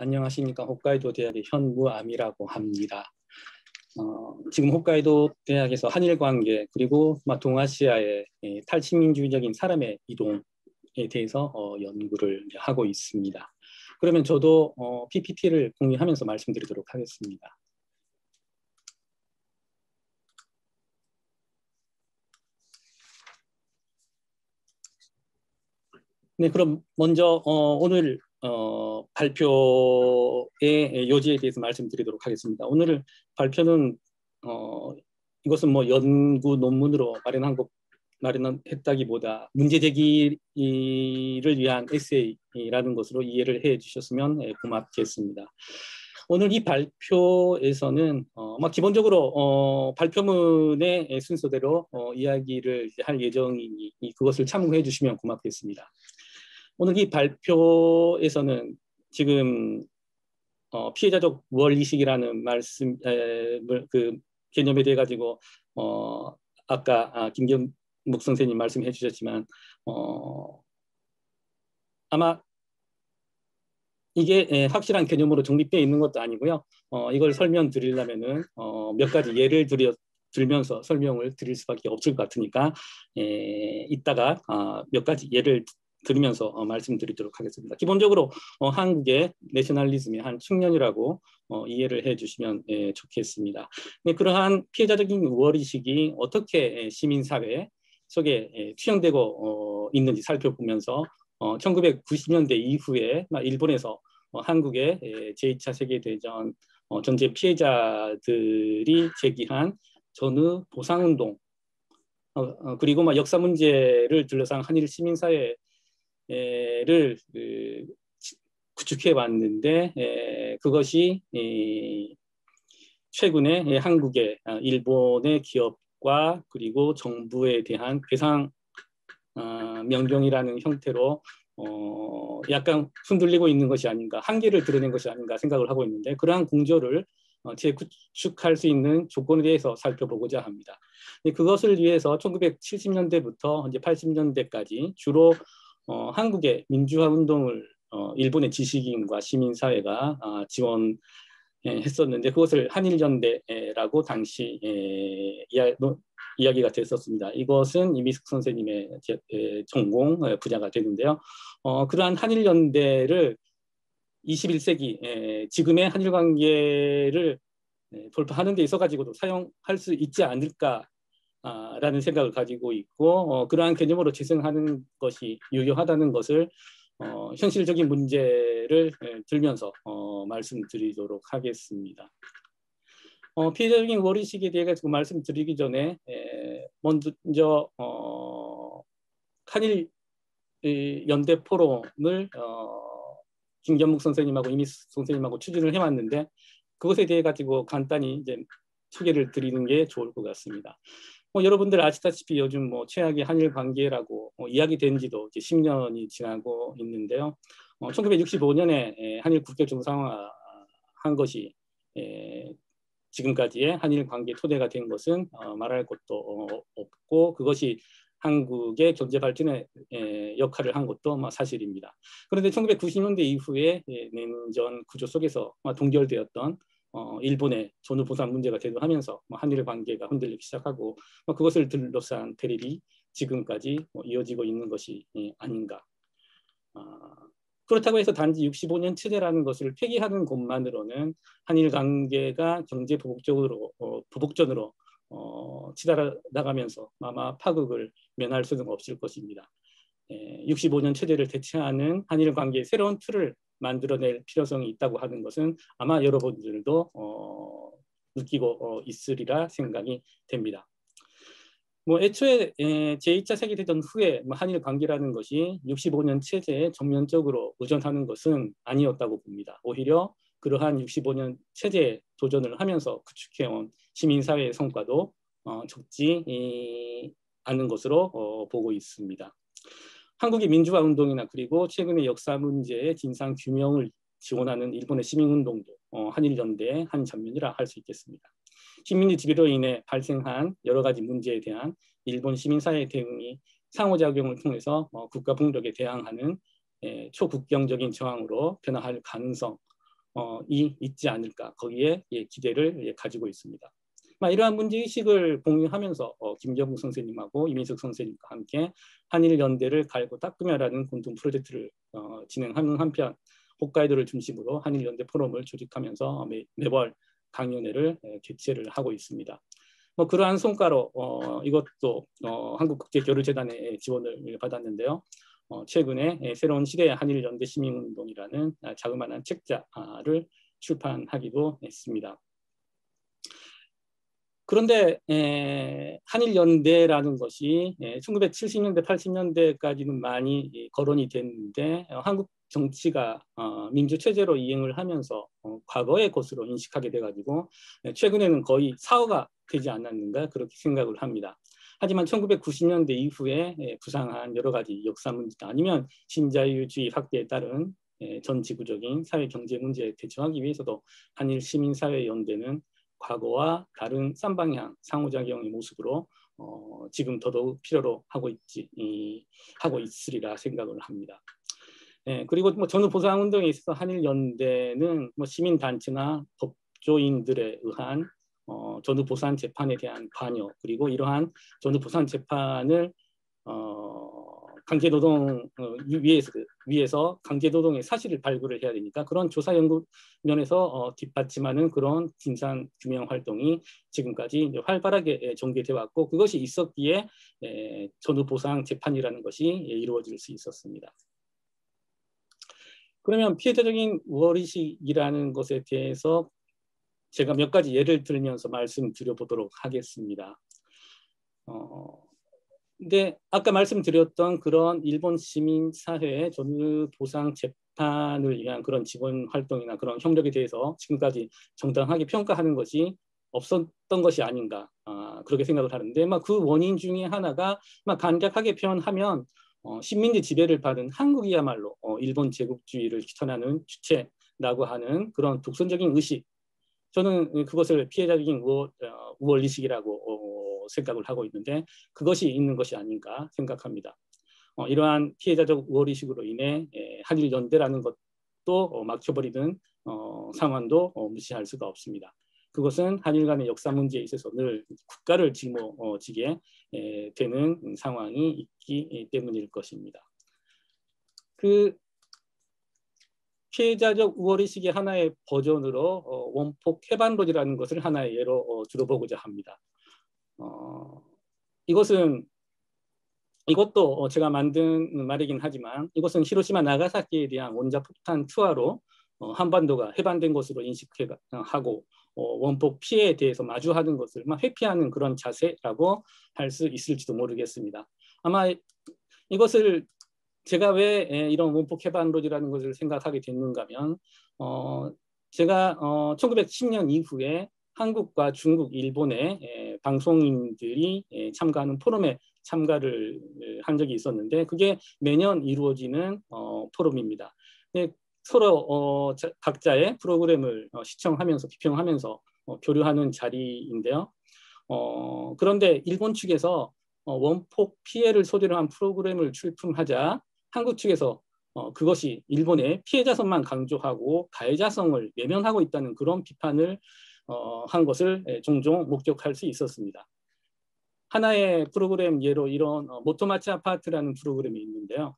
안녕하십니까. 홋카이도 대학의 현무암이라고 합니다. 지금 홋카이도 대학에서 한일 관계 그리고 동아시아의 탈식민주의적인 사람의 이동에 대해서 연구를 하고 있습니다. 그러면 저도 PPT를 공유하면서 말씀드리도록 하겠습니다. 네, 그럼 먼저 오늘 발표의 요지에 대해서 말씀드리도록 하겠습니다. 오늘 발표는 이것은 연구 논문으로 마련했다기보다 문제 제기를 위한 에세이라는 것으로 이해를 해 주셨으면 고맙겠습니다. 오늘 이 발표에서는 기본적으로 발표문의 순서대로 이야기를 할 예정이니 그것을 참고해 주시면 고맙겠습니다. 오늘 이 발표에서는 지금 피해자적 우월의식이라는 그 개념에 대해 가지고 아까 김경묵 선생님 말씀해 주셨지만 아마 이게 확실한 개념으로 정립되어 있는 것도 아니고요. 이걸 설명드리려면은 몇 가지 예를 들면서 설명을 드릴 수밖에 없을 것 같으니까 이따가 몇 가지 예를 들으면서 말씀드리도록 하겠습니다. 기본적으로 한국의 내셔널리즘의 한 측면이라고 이해를 해주시면 좋겠습니다. 네, 그러한 피해자적인 우월의식이 어떻게 시민사회 속에 투영되고 있는지 살펴보면서 1990년대 이후에 일본에서 한국의 제2차 세계대전 전쟁 피해자들이 제기한 전후 보상운동 그리고 역사 문제를 둘러싼 한일 시민사회를 구축해 왔는데 그것이 최근에 한국의 일본의 기업과 그리고 정부에 대한 배상 명령이라는 형태로 약간 흔들리고 있는 것이 아닌가, 한계를 드러낸 것이 아닌가 생각을 하고 있는데 그러한 공조를 재구축할 수 있는 조건에 대해서 살펴보고자 합니다. 그것을 위해서 1970년대부터 이제 80년대까지 주로 한국의 민주화 운동을 일본의 지식인과 시민사회가 지원했었는데 그것을 한일연대라고 당시 이야기가 됐었습니다. 이것은 이미숙 선생님의 전공 분야가 되는데요. 그러한 한일연대를 21세기 지금의 한일 관계를 돌파하는 데 있어 가지고도 사용할 수 있지 않을까라는 생각을 가지고 있고 그러한 개념으로 재생하는 것이 유효하다는 것을 현실적인 문제를 들면서 말씀드리도록 하겠습니다. 피해자적인 우월의식에 대해 말씀드리기 전에 먼저 한일 연대 포럼을 김경묵 선생님하고 이미숙 선생님하고 추진을 해왔는데 그것에 대해 가지고 간단히 이제 소개를 드리는 게 좋을 것 같습니다. 여러분들 아시다시피 요즘 최악의 한일 관계라고 이야기된 지도 이제 10년이 지나고 있는데요. 1965년에 한일 국교 정상화한 것이 지금까지의 한일 관계 토대가 된 것은 말할 것도 없고 그것이 한국의 경제 발전에 역할을 한 것도 사실입니다. 그런데 1990년대 이후에 냉전 구조 속에서 동결되었던 일본의 전후 보상 문제가 대두하면서 한일 관계가 흔들리기 시작하고 그것을 둘러싼 대립이 지금까지 이어지고 있는 것이 아닌가. 그렇다고 해서 단지 65년 체제라는 것을 폐기하는 것만으로는 한일 관계가 경제 보복전으로 치달아나가면서 아마 파국을 면할 수는 없을 것입니다. 65년 체제를 대체하는 한일 관계의 새로운 틀을 만들어낼 필요성이 있다고 하는 것은 아마 여러분들도 느끼고 있으리라 생각이 됩니다. 애초에 제2차 세계대전 후에 한일 관계라는 것이 65년 체제에 전면적으로 의존하는 것은 아니었다고 봅니다. 오히려 그러한 65년 체제에 도전을 하면서 구축해온 시민사회의 성과도 적지 않은 것으로 보고 있습니다. 한국의 민주화 운동이나 그리고 최근의 역사 문제의 진상 규명을 지원하는 일본의 시민운동도 한일연대의 한 전면이라 할 수 있겠습니다. 식민지 지배로 인해 발생한 여러 가지 문제에 대한 일본 시민사회의 대응이 상호작용을 통해서 국가 폭력에 대항하는 초국경적인 저항으로 변화할 가능성 있지 않을까 거기에 기대를 가지고 있습니다. 이러한 문제의식을 공유하면서 김경국 선생님하고 이민석 선생님과 함께 한일연대를 갈고 닦으며라는 공동 프로젝트를 진행하는 한편 홋카이도를 중심으로 한일연대 포럼을 조직하면서 매월 강연회를 개최를 하고 있습니다. 그러한 성과로 이것도 한국국제교류재단의 지원을 받았는데요. 최근에 새로운 시대의 한일연대 시민운동이라는 자그마한 책자를 출판하기도 했습니다. 그런데 한일연대라는 것이 1970년대, 80년대까지는 많이 거론이 됐는데 한국 정치가 민주체제로 이행을 하면서 과거의 것으로 인식하게 돼가지고 최근에는 거의 사후가 되지 않았는가 그렇게 생각을 합니다. 하지만 1990년대 이후에 부상한 여러 가지 역사 문제 아니면 신자유주의 확대에 따른 전 지구적인 사회 경제 문제에 대처하기 위해서도 한일 시민사회연대는 과거와 다른 쌍방향 상호작용의 모습으로 지금 더더욱 필요로 하고 있으리라 생각을 합니다. 그리고 전후보상운동에 있어서 한일연대는 시민단체나 법조인들에 의한 전후보상 재판에 대한 관여 그리고 이러한 전후보상 재판을 강제노동 위에서 강제노동의 사실을 발굴을 해야 되니까 그런 조사 연구 면에서 뒷받침하는 그런 진상 규명 활동이 지금까지 활발하게 전개되어 왔고 그것이 있었기에 전후보상 재판이라는 것이 이루어질 수 있었습니다. 그러면 피해자적인 우월의식이라는 것에 대해서 제가 몇 가지 예를 들면서 말씀드려보도록 하겠습니다. 근데 아까 말씀드렸던 그런 일본 시민사회의 전후보상 재판을 위한 그런 지원 활동이나 그런 협력에 대해서 지금까지 정당하게 평가하는 것이 없었던 것이 아닌가 그렇게 생각을 하는데 그 원인 중에 하나가 간략하게 표현하면 식민지 지배를 받은 한국이야말로 일본 제국주의를 추천하는 주체라고 하는 그런 독선적인 의식 저는 그것을 피해자적인 우월의식이라고 생각을 하고 있는데 그것이 있는 것이 아닌가 생각합니다. 이러한 피해자적 우월의식으로 인해 한일연대라는 것도 막혀버리는 상황도 무시할 수가 없습니다. 그것은 한일 간의 역사 문제에 있어서 늘 국가를 짊어지게 되는 상황이 있기 때문일 것입니다. 그 피해자적 우월의식의 하나의 버전으로 원폭 해반론이라는 것을 하나의 예로 들어보고자 합니다. 이것도 제가 만든 말이긴 하지만 이것은 히로시마 나가사키에 대한 원자폭탄 투하로 한반도가 해반된 것으로 인식하고 원폭 피해에 대해서 마주하는 것을 회피하는 그런 자세라고 할 수 있을지도 모르겠습니다. 아마 이것을 제가 왜 이런 원폭 해반론이라는 것을 생각하게 됐는가 하면 제가 1910년 이후에 한국과 중국, 일본의 방송인들이 참가하는 포럼에 참가를 한 적이 있었는데 그게 매년 이루어지는 포럼입니다. 서로 각자의 프로그램을 시청하면서 비평하면서 교류하는 자리인데요. 그런데 일본 측에서 원폭 피해를 소재로 한 프로그램을 출품하자 한국 측에서 그것이 일본의 피해자성만 강조하고 가해자성을 외면하고 있다는 그런 비판을 한 것을 종종 목격할 수 있었습니다. 하나의 프로그램 예로 이런 모토마치 아파트라는 프로그램이 있는데요.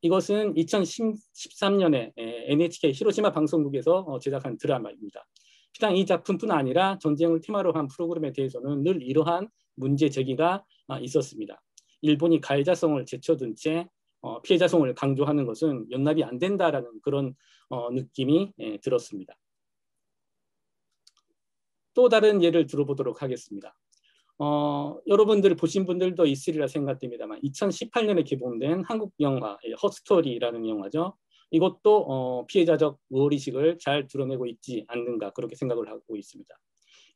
이것은 2013년에 NHK 히로시마 방송국에서 제작한 드라마입니다. 비단 이 작품뿐 아니라 전쟁을 테마로 한 프로그램에 대해서는 늘 이러한 문제 제기가 있었습니다. 일본이 가해자성을 제쳐둔 채 피해자성을 강조하는 것은 용납이 안 된다라는 그런 느낌이 들었습니다. 또 다른 예를 들어보도록 하겠습니다. 여러분들 보신 분들도 있으리라 생각됩니다만 2018년에 개봉된 한국 영화 헛스토리라는 영화죠. 이것도 피해자적 우월의식을 잘 드러내고 있지 않는가 그렇게 생각을 하고 있습니다.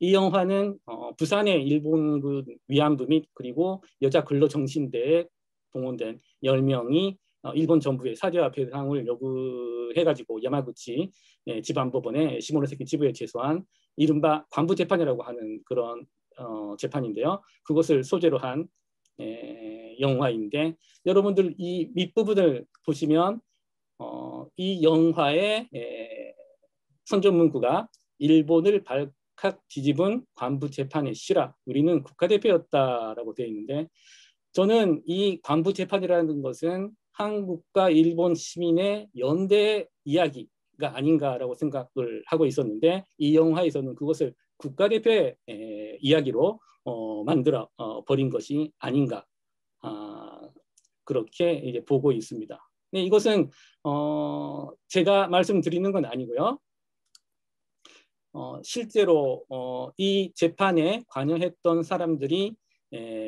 이 영화는 부산의 일본군 위안부 및 그리고 여자 근로정신대에 동원된 10명이 일본 정부의 사죄와 배상을 요구해가지고 야마구치 지방법원에 시모노세키 지부에 제소한 이른바 관부재판이라고 하는 그런 재판인데요. 그것을 소재로 한 영화인데 여러분들 이 밑부분을 보시면 이 영화의 선전 문구가 일본을 발칵 뒤집은 관부 재판의 실화, 우리는 국가대표였다라고 되어 있는데, 저는 이 관부 재판이라는 것은 한국과 일본 시민의 연대 이야기가 아닌가라고 생각을 하고 있었는데, 이 영화에서는 그것을 국가대표의 이야기로 만들어 버린 것이 아닌가, 그렇게 이제 보고 있습니다. 네, 이것은 제가 말씀드리는 건 아니고요. 실제로 이 재판에 관여했던 사람들이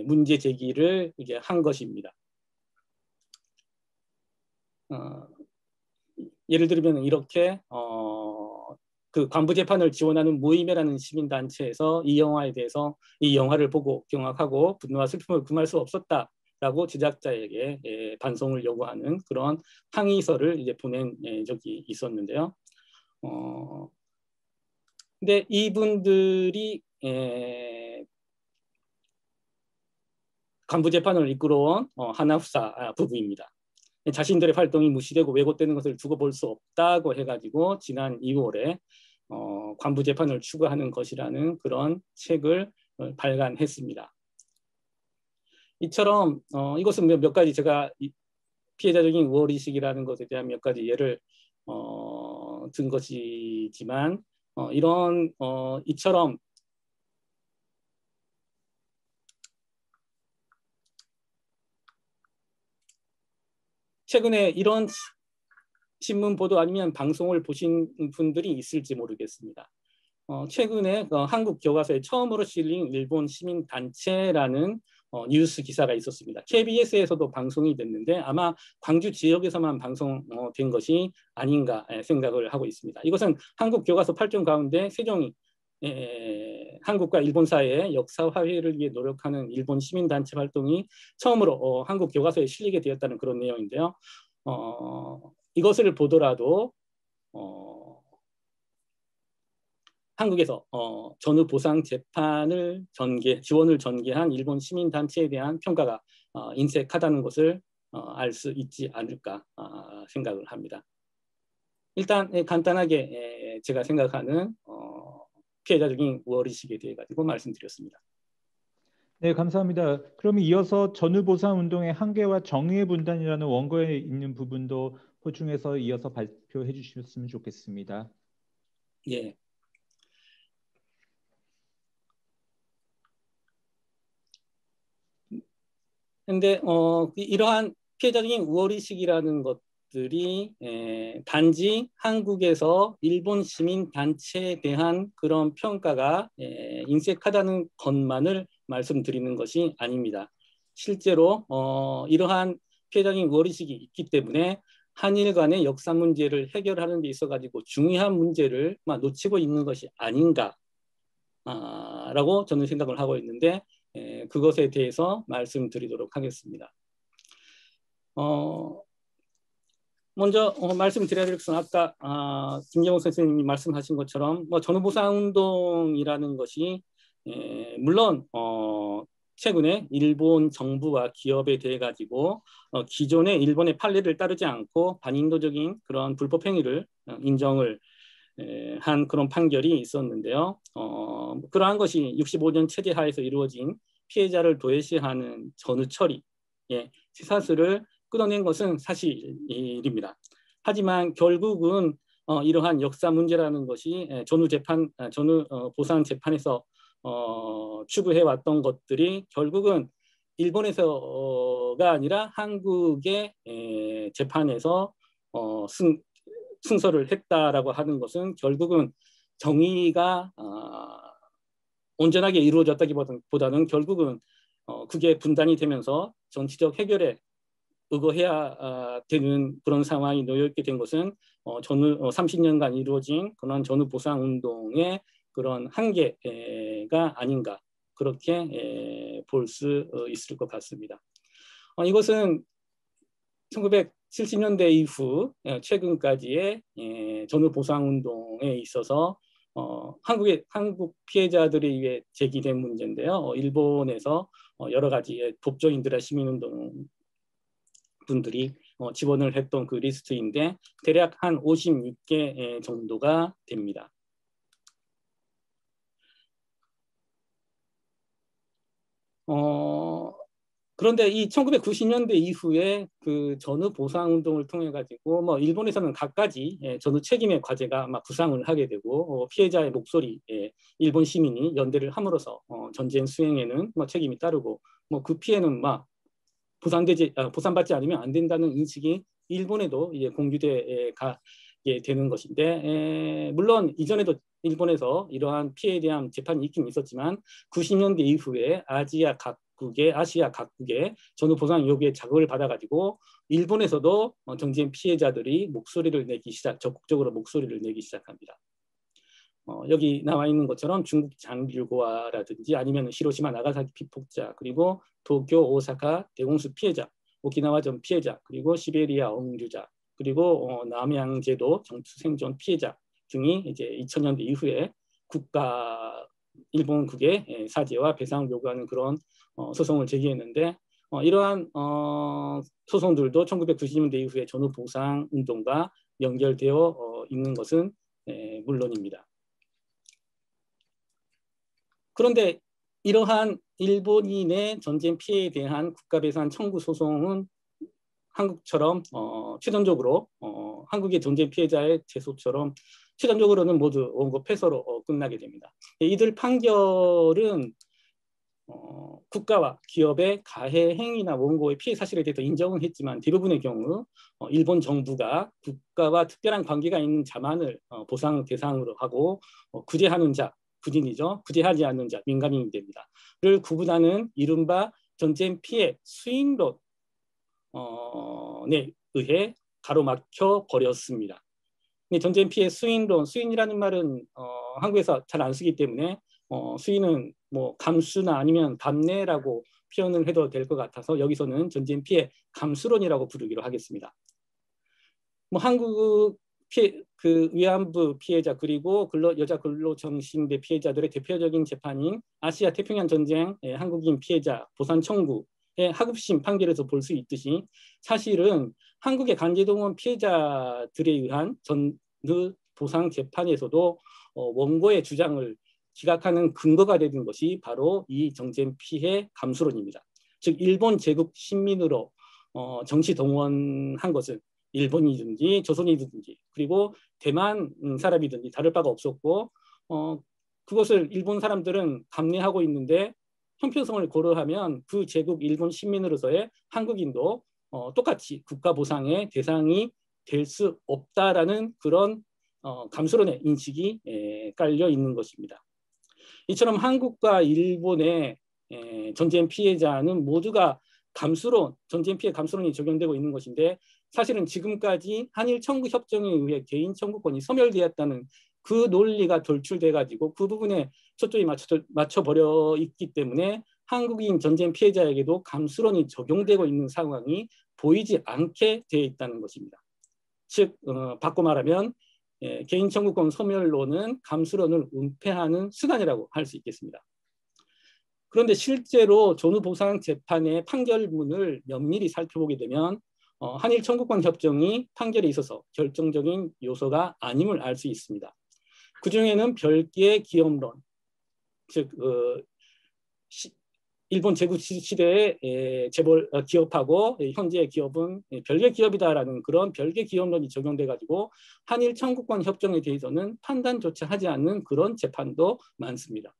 문제 제기를 이제 한 것입니다. 예를 들면 이렇게 그 관부 재판을 지원하는 모임이라는 시민단체에서 이 영화에 대해서 이 영화를 보고 경악하고 분노와 슬픔을 금할 수 없었다라고 제작자에게 반성을 요구하는 그런 항의서를 이제 보낸 적이 있었는데요. 근데 이분들이 간부 재판을 이끌어온 하나후사 부부입니다. 자신들의 활동이 무시되고 왜곡되는 것을 두고 볼 수 없다고 해가지고 지난 2월에 관부 재판을 추구하는 것이라는 그런 책을 발간했습니다. 이처럼 이것은 몇 가지 제가 피해자적인 우월의식이라는 것에 대한 몇 가지 예를 든 것이지만 이처럼 최근에 이런 신문 보도 아니면 방송을 보신 분들이 있을지 모르겠습니다. 최근에 한국 교과서에 처음으로 실린 일본 시민단체라는 뉴스 기사가 있었습니다. KBS에서도 방송이 됐는데 아마 광주 지역에서만 방송된 것이 아닌가 생각을 하고 있습니다. 이것은 한국 교과서 8종 가운데 세종이 한국과 일본 사이의 역사 화해를 위해 노력하는 일본 시민단체 활동이 처음으로 한국 교과서에 실리게 되었다는 그런 내용인데요. 이것을 보더라도 한국에서 전후 보상 재판을 지원을 전개한 일본 시민단체에 대한 평가가 인색하다는 것을 알 수 있지 않을까 생각을 합니다. 일단 간단하게 제가 생각하는 피해자적인 우월의식에 대해 가지고 말씀드렸습니다. 네, 감사합니다. 그럼 이어서 전후보상운동의 한계와 정의의 분단이라는 원고에 있는 부분도 보충해서 이어서 발표해 주셨으면 좋겠습니다. 예. 근데 이러한 피해자적인 우월의식이라는 것들이 단지 한국에서 일본 시민단체에 대한 그런 평가가 인색하다는 것만을 말씀드리는 것이 아닙니다. 실제로 이러한 피해자적인 우월의식이 있기 때문에 한일 간의 역사 문제를 해결하는 데 있어 가지고 중요한 문제를 놓치고 있는 것이 아닌가 라고 저는 생각을 하고 있는데 그것에 대해서 말씀드리도록 하겠습니다. 먼저 말씀드려야 될 것은 아까 김경호 선생님이 말씀하신 것처럼 전후보상운동이라는 것이 물론 최근에 일본 정부와 기업에 대해 가지고 기존의 일본의 판례를 따르지 않고 반인도적인 그런 불법 행위를 인정을 한 그런 판결이 있었는데요. 그러한 것이 65년 체제 하에서 이루어진 피해자를 도외시하는 전후 처리, 쇠사슬을 끊어낸 것은 사실입니다. 하지만 결국은 이러한 역사 문제라는 것이 전후 보상 재판에서 추구해왔던 것들이 결국은 일본에서가 아니라 한국의 재판에서 승소를 했다라고 하는 것은 결국은 정의가 온전하게 이루어졌다기보다는 결국은 그게 분단이 되면서 정치적 해결에 의거해야 되는 그런 상황이 놓여있게 된 것은 전후 30년간 이루어진 그런 전후 보상 운동의 그런 한계가 아닌가 그렇게 볼 수 있을 것 같습니다. 이것은 1970년대 이후 최근까지의 전후 보상 운동에 있어서 한국 피해자들에 의해 제기된 문제인데요. 일본에서 여러 가지의 법조인들의 시민운동 분들이 지원을 했던 그 리스트인데 대략 한 56개 정도가 됩니다. 그런데 이 1990년대 이후에 그 전후 보상 운동을 통해 가지고 뭐 일본에서는 갖가지 전후 책임의 과제가 막 부상을 하게 되고 피해자의 목소리 일본 시민이 연대를 함으로써 전쟁 수행에는 뭐 책임이 따르고 뭐 그 피해는 막 보상받지 않으면 안 된다는 인식이 일본에도 이제 공유돼 가게 되는 것인데 물론 이전에도 일본에서 이러한 피해에 대한 재판이 있긴 있었지만 90년대 이후에 아시아 각국의 전후 보상 요구에 자극을 받아가지고 일본에서도 정쟁 피해자들이 적극적으로 목소리를 내기 시작합니다. 여기 나와 있는 것처럼 중국 장빌고아라든지 아니면 히로시마 나가사키 피폭자, 그리고 도쿄 오사카 대공수 피해자, 오키나와 전 피해자, 그리고 시베리아 억류자, 그리고 남양제도 정투 생존 피해자 등이 이제 2000년대 이후에 일본국의 사죄와 배상을 요구하는 그런 소송을 제기했는데 이러한 소송들도 1990년대 이후에 전후 보상 운동과 연결되어 있는 것은 물론입니다. 그런데 이러한 일본인의 전쟁 피해에 대한 국가배상 청구 소송은 한국처럼 최종적으로 한국의 전쟁 피해자의 제소처럼 최종적으로는 모두 원고 패소로 끝나게 됩니다. 이들 판결은 국가와 기업의 가해 행위나 원고의 피해 사실에 대해서 인정은 했지만 대부분의 경우 일본 정부가 국가와 특별한 관계가 있는 자만을 보상 대상으로 하고 구제하는 자, 구진이죠. 구제하지 않는 자, 민간인이 됩니다. 를 구분하는 이른바 전쟁 피해 수인론에 의해 가로막혀 버렸습니다. 전쟁 피해 수인론, 수인이라는 말은 한국에서 잘 안 쓰기 때문에 수인은 뭐 감수나 아니면 감내라고 표현을 해도 될 것 같아서 여기서는 전쟁 피해 감수론이라고 부르기로 하겠습니다. 뭐 한국 위안부 피해자 그리고 여자 근로정신대 피해자들의 대표적인 재판인 아시아 태평양 전쟁 한국인 피해자 보상 청구의 하급심 판결에서 볼 수 있듯이 사실은 한국의 강제동원 피해자들에 의한 전후 보상 재판에서도 원고의 주장을 기각하는 근거가 되는 것이 바로 이 전쟁 피해 감수론입니다. 즉 일본 제국 식민으로 정치 동원한 것은 일본이든지 조선이든지 그리고 대만 사람이든지 다를 바가 없었고 그것을 일본 사람들은 감내하고 있는데 형평성을 고려하면 그 제국 일본 식민으로서의 한국인도 똑같이 국가보상의 대상이 될 수 없다라는 그런 감수론의 인식이 깔려 있는 것입니다. 이처럼 한국과 일본의 전쟁 피해자는 모두가 전쟁 피해 감수론이 적용되고 있는 것인데 사실은 지금까지 한일 청구 협정에 의해 개인 청구권이 소멸되었다는 그 논리가 돌출돼 가지고 그 부분에 초점이 맞춰버려 있기 때문에 한국인 전쟁 피해자에게도 감수론이 적용되고 있는 상황이 보이지 않게 되어 있다는 것입니다. 즉 바꿔 말하면 개인 청구권 소멸론은 감수론을 은폐하는 수단이라고 할 수 있겠습니다. 그런데 실제로 전후 보상 재판의 판결문을 면밀히 살펴보게 되면 한일 청구권 협정이 판결에 있어서 결정적인 요소가 아님을 알 수 있습니다. 그 중에는 별개의 기업론, 즉 일본 제국 시대의 기업하고 현재 기업은 별개 기업이다라는 그런 별개 기업론이 적용돼 가지고 한일 청구권 협정에 대해서는 판단조차 하지 않는 그런 재판도 많습니다.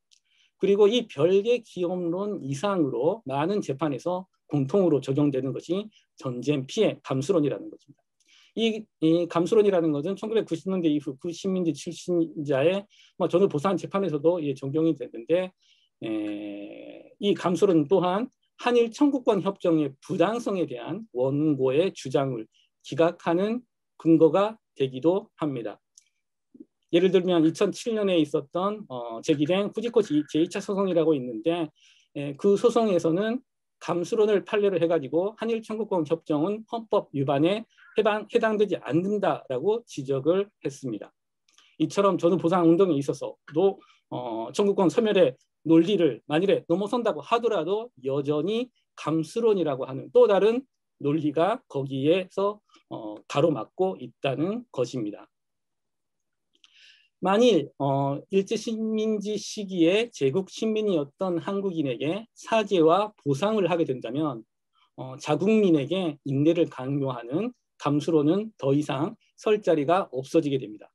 그리고 이 별개 기업론 이상으로 많은 재판에서 공통으로 적용되는 것이 전쟁 피해 감수론이라는 것입니다. 이 감수론이라는 것은 1990년대 이후 그 식민지 출신자의 전후 보상 재판에서도 적용이 됐는데 이 감수론 또한 한일 청구권 협정의 부당성에 대한 원고의 주장을 기각하는 근거가 되기도 합니다. 예를 들면 2007년에 있었던 제기된 후지코시 제2차 소송이라고 있는데 그 소송에서는 감수론을 판례로 해가지고 한일 청구권 협정은 헌법 위반에 해당되지 않는다라고 지적을 했습니다. 이처럼 전후 보상 운동에 있어서도 청구권 소멸의 논리를 만일에 넘어선다고 하더라도 여전히 감수론이라고 하는 또 다른 논리가 거기에서 가로막고 있다는 것입니다. 만일 일제식민지 시기에 제국 식민이었던 한국인에게 사죄와 보상을 하게 된다면 자국민에게 인내를 강요하는 감수론은 더 이상 설 자리가 없어지게 됩니다.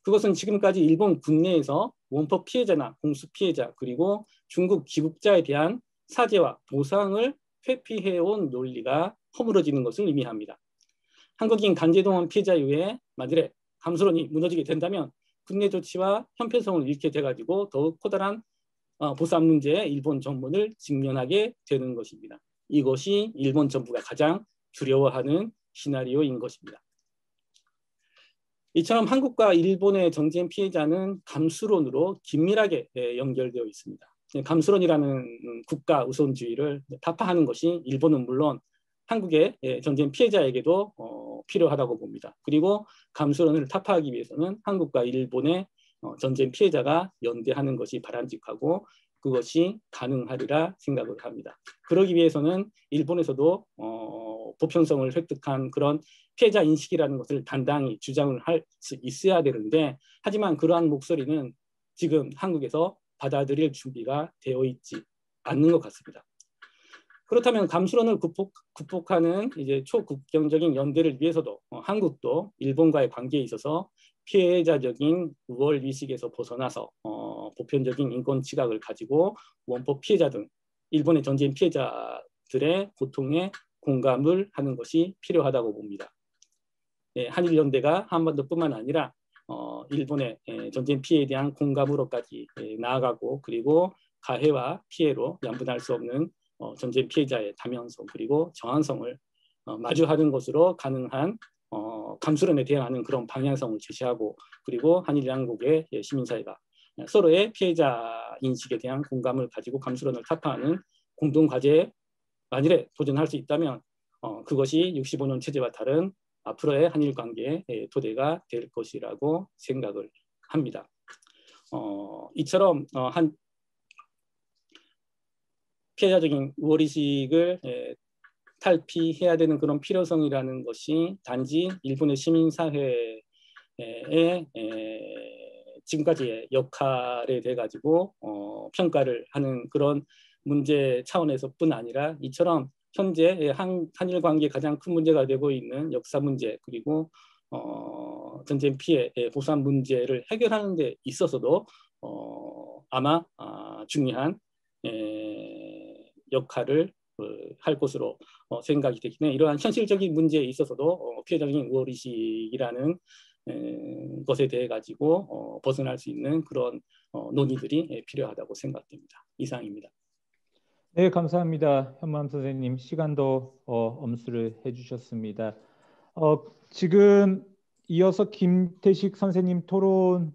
그것은 지금까지 일본 국내에서 원법 피해자나 공수 피해자 그리고 중국 귀국자에 대한 사죄와 보상을 회피해온 논리가 허물어지는 것을 의미합니다. 한국인 강제동원 피해자 이후에 만일에 감수론이 무너지게 된다면 국내 조치와 형평성을 잃게 돼가지고 더욱 커다란 보상 문제에 일본 정부를 직면하게 되는 것입니다. 이것이 일본 정부가 가장 두려워하는 시나리오인 것입니다. 이처럼 한국과 일본의 전쟁 피해자는 감수론으로 긴밀하게 연결되어 있습니다. 감수론이라는 국가 우선주의를 타파하는 것이 일본은 물론 한국의 전쟁 피해자에게도 필요하다고 봅니다. 그리고 감수론을 타파하기 위해서는 한국과 일본의 전쟁 피해자가 연대하는 것이 바람직하고 그것이 가능하리라 생각을 합니다. 그러기 위해서는 일본에서도 보편성을 획득한 그런 피해자 인식이라는 것을 당당히 주장을 할 수 있어야 되는데 하지만 그러한 목소리는 지금 한국에서 받아들일 준비가 되어 있지 않는 것 같습니다. 그렇다면 감수론을 극복하는 이제 초국경적인 연대를 위해서도 한국도 일본과의 관계에 있어서 피해자적인 우월 의식에서 벗어나서 보편적인 인권 지각을 가지고 원법 피해자 등 일본의 전쟁 피해자들의 고통에 공감을 하는 것이 필요하다고 봅니다. 한일연대가 한반도뿐만 아니라 일본의 전쟁 피해에 대한 공감으로까지 나아가고 그리고 가해와 피해로 양분할 수 없는 전쟁 피해자의 다면성 그리고 정한성을 마주하는 것으로 가능한 감수론에 대응하는 그런 방향성을 제시하고 그리고 한일 양국의 시민사회가 서로의 피해자 인식에 대한 공감을 가지고 감수론을 타파하는 공동과제에 만일에 도전할 수 있다면 그것이 65년 체제와 다른 앞으로의 한일 관계의 토대가 될 것이라고 생각을 합니다. 이처럼 한 피해자적인 우월의식을 탈피해야 되는 그런 필요성이라는 것이 단지 일본의 시민사회의 지금까지의 역할에 대해 가지고 평가를 하는 그런 문제 차원에서뿐 아니라 이처럼 현재 한일 관계의 가장 큰 문제가 되고 있는 역사 문제 그리고 전쟁 피해 보상 문제를 해결하는 데 있어서도 아마 중요한 역할을 할 것으로 생각이 되기 때문에 이러한 현실적인 문제에 있어서도 피해자적인 우월의식이라는 것에 대해 가지고 벗어날 수 있는 그런 논의들이 필요하다고 생각됩니다. 이상입니다. 네, 감사합니다. 현만 선생님 시간도 엄수를 해주셨습니다. 지금 이어서 김태식 선생님 토론으로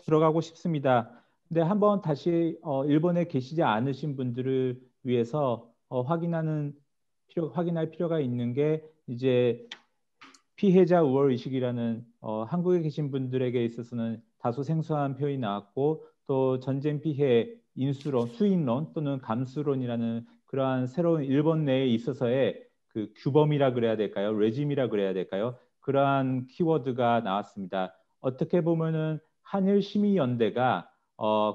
들어가고 싶습니다. 근데 한번 다시 일본에 계시지 않으신 분들을 위해서 확인할 필요가 있는 게 이제 피해자 우월 의식이라는 한국에 계신 분들에게 있어서는 다소 생소한 표현이 나왔고 또 전쟁 피해 인수론, 수인론 또는 감수론이라는 그러한 새로운 일본 내에 있어서의 그 규범이라 그래야 될까요? 레짐이라 그래야 될까요? 그러한 키워드가 나왔습니다. 어떻게 보면은 한일 시민연대가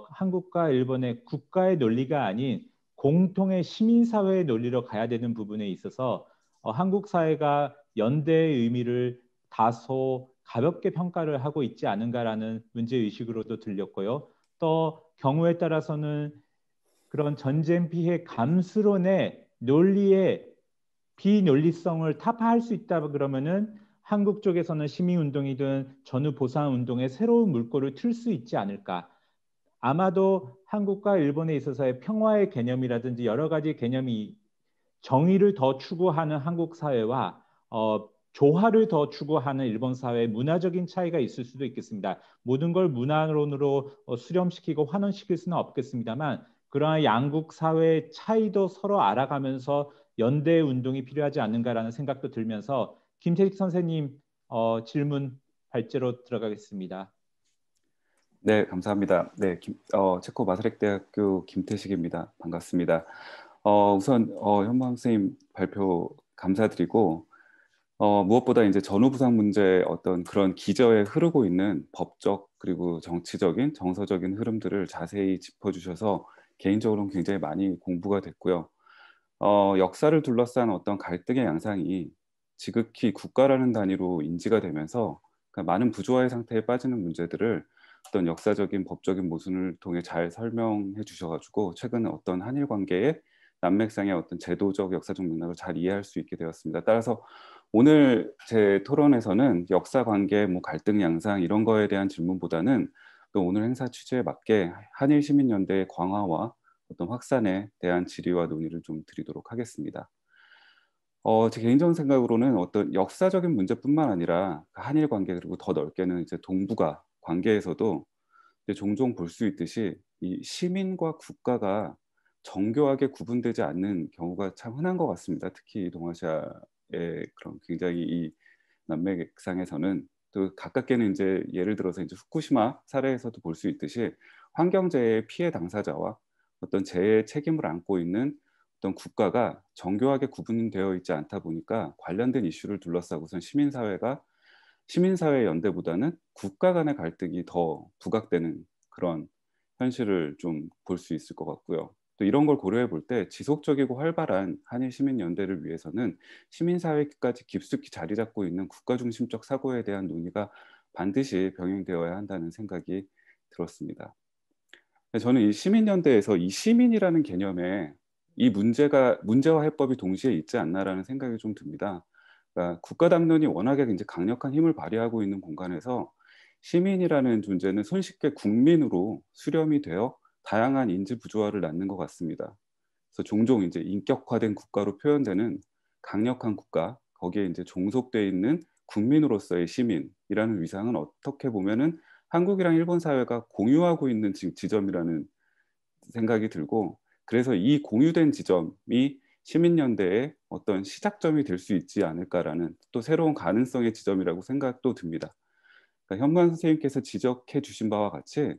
한국과 일본의 국가의 논리가 아닌 공통의 시민사회의 논리로 가야 되는 부분에 있어서 한국 사회가 연대의 의미를 다소 가볍게 평가를 하고 있지 않은가라는 문제의식으로도 들렸고요. 또 경우에 따라서는 그런 전쟁 피해 감수론의 논리의 비논리성을 타파할 수 있다 그러면은 한국 쪽에서는 시민운동이든 전후보상운동에 새로운 물꼬를 틀 수 있지 않을까. 아마도 한국과 일본에 있어서의 평화의 개념이라든지 여러 가지 개념이 정의를 더 추구하는 한국 사회와 조화를 더 추구하는 일본 사회의 문화적인 차이가 있을 수도 있겠습니다. 모든 걸 문화론으로 수렴시키고 환원시킬 수는 없겠습니다만 그러한 양국 사회의 차이도 서로 알아가면서 연대 운동이 필요하지 않는가라는 생각도 들면서 김태식 선생님 질문 발제로 들어가겠습니다. 네, 감사합니다. 네, 체코 마사렉대학교 김태식입니다. 반갑습니다. 우선 현망 선생님 발표 감사드리고 무엇보다 이제 전후 부상 문제 어떤 그런 기저에 흐르고 있는 법적 그리고 정치적인 정서적인 흐름들을 자세히 짚어주셔서 개인적으로는 굉장히 많이 공부가 됐고요. 역사를 둘러싼 어떤 갈등의 양상이 지극히 국가라는 단위로 인지가 되면서 그러니까 많은 부조화의 상태에 빠지는 문제들을 어떤 역사적인 법적인 모순을 통해 잘 설명해 주셔가지고 최근 어떤 한일 관계의 난맥상의 어떤 제도적 역사적 맥락을 잘 이해할 수 있게 되었습니다. 따라서 오늘 제 토론에서는 역사 관계, 뭐 갈등 양상 이런 거에 대한 질문보다는 또 오늘 행사 취지에 맞게 한일 시민연대의 광화와 어떤 확산에 대한 질의와 논의를 좀 드리도록 하겠습니다. 제 개인적인 생각으로는 어떤 역사적인 문제뿐만 아니라 한일 관계 그리고 더 넓게는 이제 동북아 관계에서도 이제 종종 볼 수 있듯이 이 시민과 국가가 정교하게 구분되지 않는 경우가 참 흔한 것 같습니다. 특히 동아시아의 그런 굉장히 이 남맥상에서는 또 가깝게는 이제 예를 들어서 이제 후쿠시마 사례에서도 볼 수 있듯이 환경재해의 피해 당사자와 어떤 재해의 책임을 안고 있는 어떤 국가가 정교하게 구분되어 있지 않다 보니까 관련된 이슈를 둘러싸고선 시민사회 연대보다는 국가 간의 갈등이 더 부각되는 그런 현실을 좀 볼 수 있을 것 같고요. 또 이런 걸 고려해 볼 때 지속적이고 활발한 한일 시민연대를 위해서는 시민사회까지 깊숙이 자리 잡고 있는 국가 중심적 사고에 대한 논의가 반드시 병행되어야 한다는 생각이 들었습니다. 저는 이 시민연대에서 이 시민이라는 개념에 이 문제와 해법이 동시에 있지 않나라는 생각이 좀 듭니다. 그러니까 국가 담론이 워낙에 이제 강력한 힘을 발휘하고 있는 공간에서 시민이라는 존재는 손쉽게 국민으로 수렴이 되어 다양한 인지 부조화를 낳는 것 같습니다. 그래서 종종 이제 인격화된 국가로 표현되는 강력한 국가, 거기에 이제 종속되어 있는 국민으로서의 시민이라는 위상은 어떻게 보면은 한국이랑 일본 사회가 공유하고 있는 지점이라는 생각이 들고, 그래서 이 공유된 지점이 시민연대의 어떤 시작점이 될 수 있지 않을까라는 또 새로운 가능성의 지점이라고 생각도 듭니다. 그러니까 현무한 선생님께서 지적해 주신 바와 같이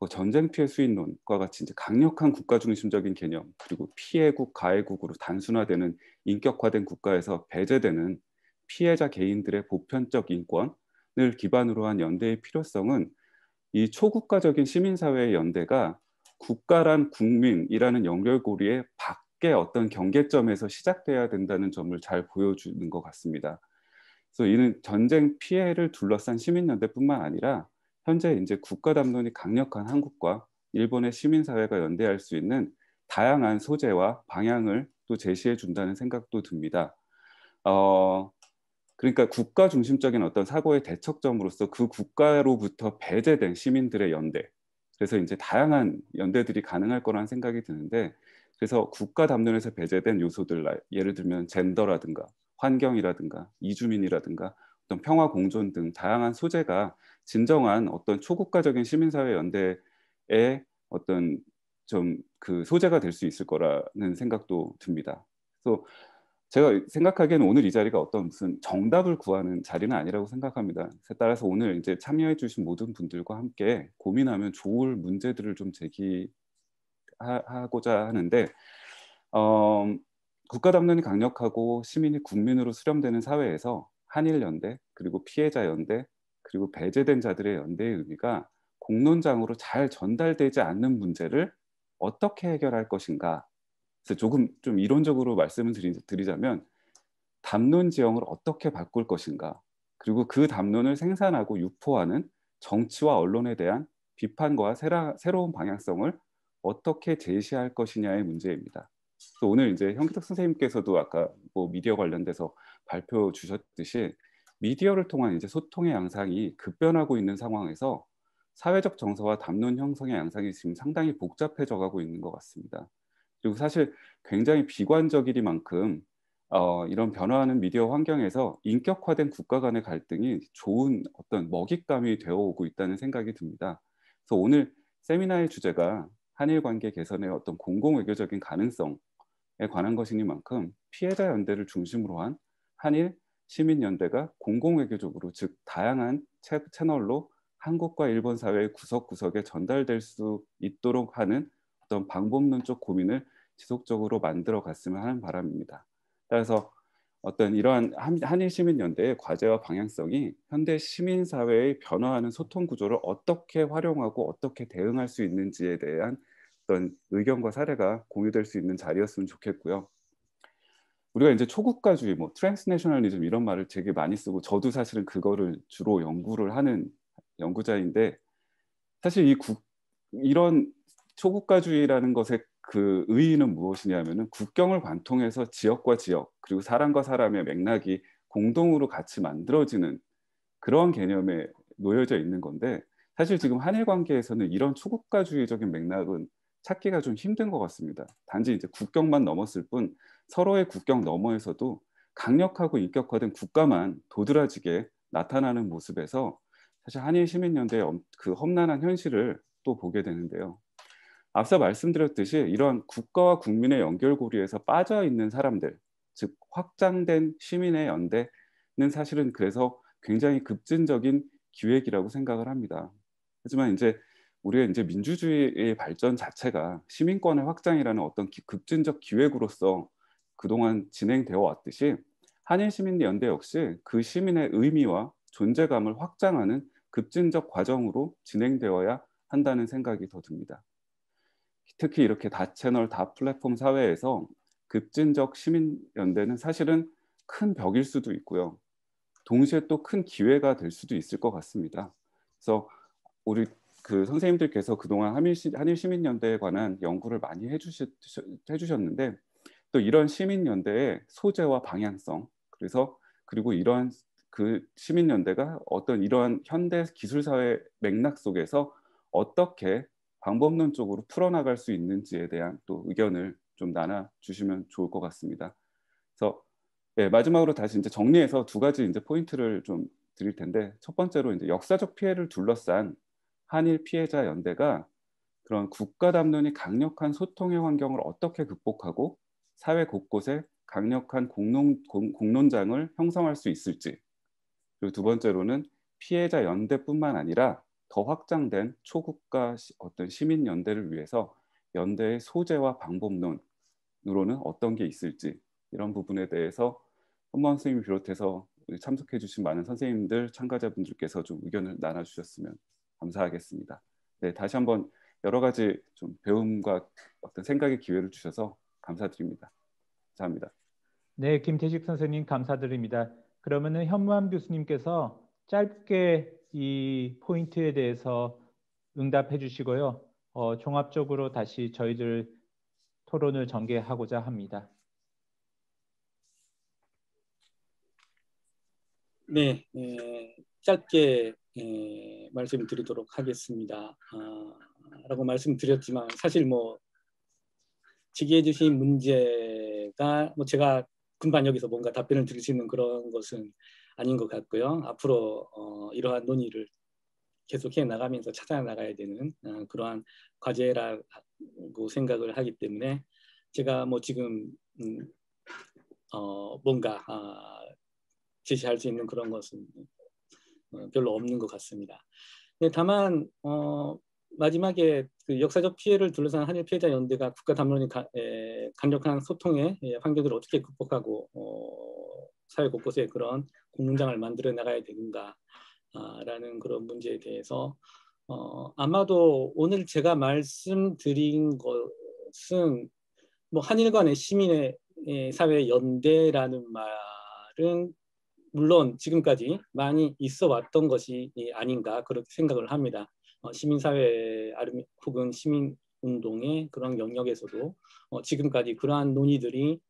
전쟁 피해 수인론과 같이 이제 강력한 국가 중심적인 개념 그리고 피해국 가해국으로 단순화되는 인격화된 국가에서 배제되는 피해자 개인들의 보편적 인권을 기반으로 한 연대의 필요성은 이 초국가적인 시민사회의 연대가 국가란 국민이라는 연결고리의 밖에 어떤 경계점에서 시작돼야 된다는 점을 잘 보여주는 것 같습니다. 그래서 이는 전쟁 피해를 둘러싼 시민연대뿐만 아니라 현재 이제 국가 담론이 강력한 한국과 일본의 시민사회가 연대할 수 있는 다양한 소재와 방향을 또 제시해 준다는 생각도 듭니다. 그러니까 국가 중심적인 어떤 사고의 대척점으로서 그 국가로부터 배제된 시민들의 연대. 그래서 이제 다양한 연대들이 가능할 거라는 생각이 드는데, 그래서 국가 담론에서 배제된 요소들, 예를 들면 젠더라든가 환경이라든가 이주민이라든가 어떤 평화 공존 등 다양한 소재가 진정한 어떤 초국가적인 시민사회 연대의 어떤 좀 그 소재가 될 수 있을 거라는 생각도 듭니다. 그래서 제가 생각하기에는 오늘 이 자리가 어떤 무슨 정답을 구하는 자리는 아니라고 생각합니다. 따라서 오늘 이제 참여해 주신 모든 분들과 함께 고민하면 좋을 문제들을 좀 제기하고자 하는데, 국가 담론이 강력하고 시민이 국민으로 수렴되는 사회에서 한일 연대 그리고 피해자 연대 그리고 배제된 자들의 연대의 의미가 공론장으로 잘 전달되지 않는 문제를 어떻게 해결할 것인가. 그래서 조금 좀 이론적으로 말씀을 드리자면 담론 지형을 어떻게 바꿀 것인가, 그리고 그 담론을 생산하고 유포하는 정치와 언론에 대한 비판과 새로운 방향성을 어떻게 제시할 것이냐의 문제입니다. 그래서 오늘 이제 현기덕 선생님께서도 아까 뭐 미디어 관련돼서 발표 주셨듯이 미디어를 통한 이제 소통의 양상이 급변하고 있는 상황에서 사회적 정서와 담론 형성의 양상이 지금 상당히 복잡해져 가고 있는 것 같습니다. 그리고 사실 굉장히 비관적이리만큼 이런 변화하는 미디어 환경에서 인격화된 국가 간의 갈등이 좋은 어떤 먹잇감이 되어오고 있다는 생각이 듭니다. 그래서 오늘 세미나의 주제가 한일 관계 개선의 어떤 공공외교적인 가능성에 관한 것이니만큼 피해자 연대를 중심으로 한 한일 시민연대가 공공외교적으로, 즉 다양한 채널로 한국과 일본 사회의 구석구석에 전달될 수 있도록 하는 어떤 방법론적 고민을 지속적으로 만들어 갔으면 하는 바람입니다. 따라서 어떤 이러한 한일시민연대의 과제와 방향성이 현대 시민사회의 변화하는 소통 구조를 어떻게 활용하고 어떻게 대응할 수 있는지에 대한 어떤 의견과 사례가 공유될 수 있는 자리였으면 좋겠고요. 우리가 이제 초국가주의, 뭐 트랜스내셔널리즘 이런 말을 되게 많이 쓰고 저도 사실은 그거를 주로 연구를 하는 연구자인데 사실 이런 초국가주의라는 것의 그 의의는 무엇이냐면은 국경을 관통해서 지역과 지역 그리고 사람과 사람의 맥락이 공동으로 같이 만들어지는 그런 개념에 놓여져 있는 건데 사실 지금 한일 관계에서는 이런 초국가주의적인 맥락은 찾기가 좀 힘든 것 같습니다. 단지 이제 국경만 넘었을 뿐 서로의 국경 너머에서도 강력하고 인격화된 국가만 도드라지게 나타나는 모습에서 사실 한일 시민연대의 그 험난한 현실을 또 보게 되는데요. 앞서 말씀드렸듯이 이런 국가와 국민의 연결고리에서 빠져 있는 사람들, 즉 확장된 시민의 연대는 사실은 그래서 굉장히 급진적인 기획이라고 생각을 합니다. 하지만 이제 우리가 이제 민주주의의 발전 자체가 시민권의 확장이라는 어떤 급진적 기획으로서 그동안 진행되어 왔듯이 한일 시민연대 역시 그 시민의 의미와 존재감을 확장하는 급진적 과정으로 진행되어야 한다는 생각이 더 듭니다. 특히 이렇게 다채널, 다플랫폼 사회에서 급진적 시민연대는 사실은 큰 벽일 수도 있고요. 동시에 또 큰 기회가 될 수도 있을 것 같습니다. 그래서 우리 그 선생님들께서 그동안 한일 시민연대에 관한 연구를 많이 해주셨는데 또 이런 시민연대의 소재와 방향성 그리고 이러한 그 시민연대가 어떤 이러한 현대 기술사회 맥락 속에서 어떻게 방법론적으로 풀어나갈 수 있는지에 대한 또 의견을 좀 나눠주시면 좋을 것 같습니다. 그래서 네, 마지막으로 다시 이제 정리해서 두 가지 이제 포인트를 좀 드릴 텐데 첫 번째로 이제 역사적 피해를 둘러싼 한일 피해자 연대가 그런 국가 담론이 강력한 소통의 환경을 어떻게 극복하고 사회 곳곳에 강력한 공론장을 형성할 수 있을지 그리고 두 번째로는 피해자 연대뿐만 아니라 더 확장된 초국가 어떤 시민 연대를 위해서 연대의 소재와 방법론으로는 어떤 게 있을지 이런 부분에 대해서 헌만 선생님을 비롯해서 참석해 주신 많은 선생님들 참가자분들께서 좀 의견을 나눠주셨으면 감사하겠습니다. 네, 다시 한번 여러 가지 좀 배움과 어떤 생각의 기회를 주셔서 감사드립니다. 감사합니다. 네, 김태식 선생님 감사드립니다. 그러면은 현무암 교수님께서 짧게 이 포인트에 대해서 응답해 주시고요. 종합적으로 다시 저희들 토론을 전개하고자 합니다. 네, 짧게 말씀드리도록 하겠습니다. 라고 말씀드렸지만 사실 뭐 지기해 주신 문제가 뭐 제가 금방 여기서 뭔가 답변을 드릴 수 있는 그런 것은 아닌 것 같고요. 앞으로 이러한 논의를 계속해 나가면서 찾아나가야 되는 그러한 과제라고 생각을 하기 때문에 제가 뭐 지금 뭔가 제시할 수 있는 그런 것은 별로 없는 것 같습니다. 네, 다만 마지막에 그 역사적 피해를 둘러싼 한일 피해자 연대가 국가 담론이 강력한 소통의 환경을 어떻게 극복하고 사회 곳곳에 그런 공론장을 만들어 나가야 되는가 라는 그런 문제에 대해서 아마도 오늘 제가 말씀드린 것은 뭐 한일 간의 시민의 사회 연대라는 말은 물론 지금까지 많이 있어 왔던 것이 아닌가 그렇게 생각을 합니다. 시민사회 혹은 시민운동의 그런 영역에서도 지금까지 그러한 논의들이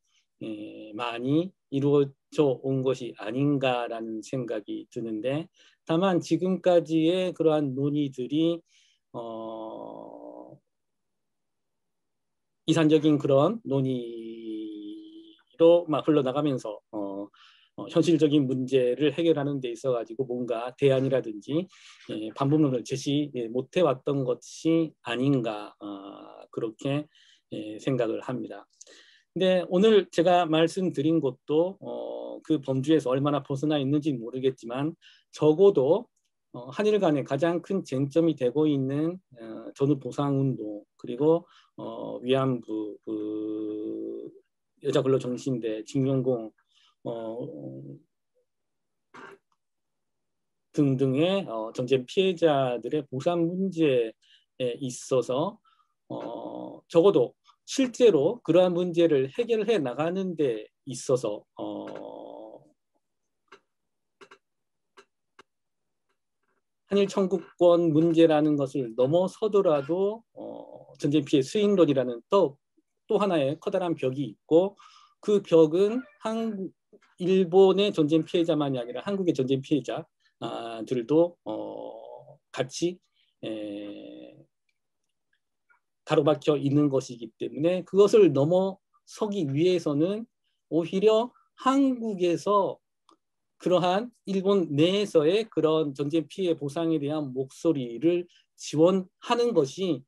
많이 이루어져 온 것이 아닌가라는 생각이 드는데 다만 지금까지의 그러한 논의들이 이산적인 그런 논의로 막 흘러나가면서 현실적인 문제를 해결하는 데 있어 가지고 뭔가 대안이라든지 방법론을 제시 못해왔던 것이 아닌가 그렇게 생각을 합니다. 근데 오늘 제가 말씀드린 것도 그 범주에서 얼마나 벗어나 있는지 모르겠지만 적어도 한일 간의 가장 큰 쟁점이 되고 있는 전후 보상운동 그리고 위안부 여자근로정신대 징용공 등등의 전쟁 피해자들의 보상 문제에 있어서 적어도 실제로 그러한 문제를 해결해 나가는 데 있어서 한일 청구권 문제라는 것을 넘어서더라도 전쟁 피해 수익론이라는 또 하나의 커다란 벽이 있고, 그 벽은 일본의 전쟁 피해자만이 아니라 한국의 전쟁 피해자들도 같이 가로막혀 있는 것이기 때문에, 그것을 넘어서기 위해서는 오히려 한국에서 그러한 일본 내에서의 그런 전쟁 피해 보상에 대한 목소리를 지원하는 것이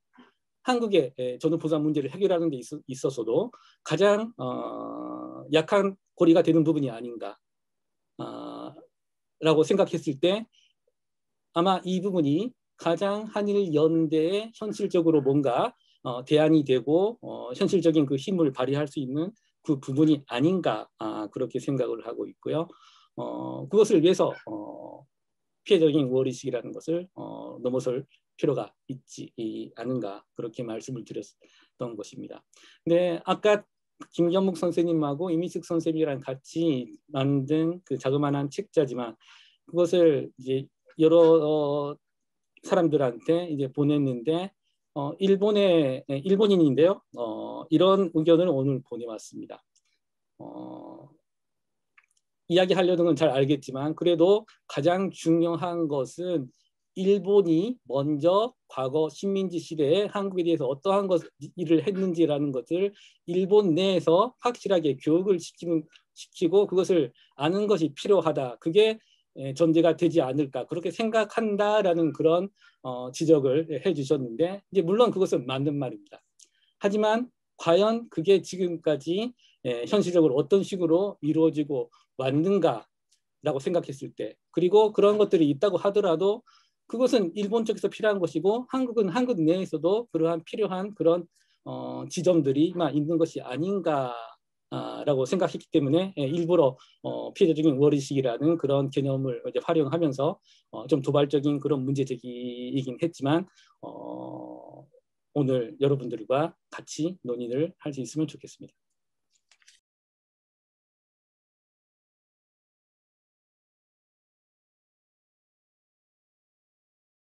한국의 전후보상 문제를 해결하는 데 있어서도 가장 약한 고리가 되는 부분이 아닌가 라고 생각했을 때, 아마 이 부분이 가장 한일 연대에 현실적으로 뭔가 대안이 되고 현실적인 그 힘을 발휘할 수 있는 그 부분이 아닌가, 그렇게 생각을 하고 있고요. 그것을 위해서 피해적인 우월의식이라는 것을 넘어설 필요가 있지 않은가, 그렇게 말씀을 드렸던 것입니다. 근데 아까 김경묵 선생님하고 이미숙 선생님이랑 같이 만든 그 자그마한 책자지만, 그것을 이제 여러 사람들한테 이제 보냈는데, 일본인인데요. 이런 의견을 오늘 보내왔습니다. 이야기하려는 건 잘 알겠지만, 그래도 가장 중요한 것은 일본이 먼저 과거 식민지 시대에 한국에 대해서 어떠한 일을 했는지라는 것을 일본 내에서 확실하게 교육을 시키고 그것을 아는 것이 필요하다. 그게 전제가 되지 않을까, 그렇게 생각한다라는 그런 지적을 해주셨는데, 이제 물론 그것은 맞는 말입니다. 하지만 과연 그게 지금까지 현실적으로 어떤 식으로 이루어지고 왔는가라고 생각했을 때, 그리고 그런 것들이 있다고 하더라도 그것은 일본 쪽에서 필요한 것이고, 한국은 한국 내에서도 그러한 필요한 그런 지점들이 있는 것이 아닌가라고 생각했기 때문에 일부러 피해자적인 우월의식이라는 그런 개념을 이제 활용하면서 좀 도발적인 그런 문제 제기이긴 했지만, 오늘 여러분들과 같이 논의를 할 수 있으면 좋겠습니다.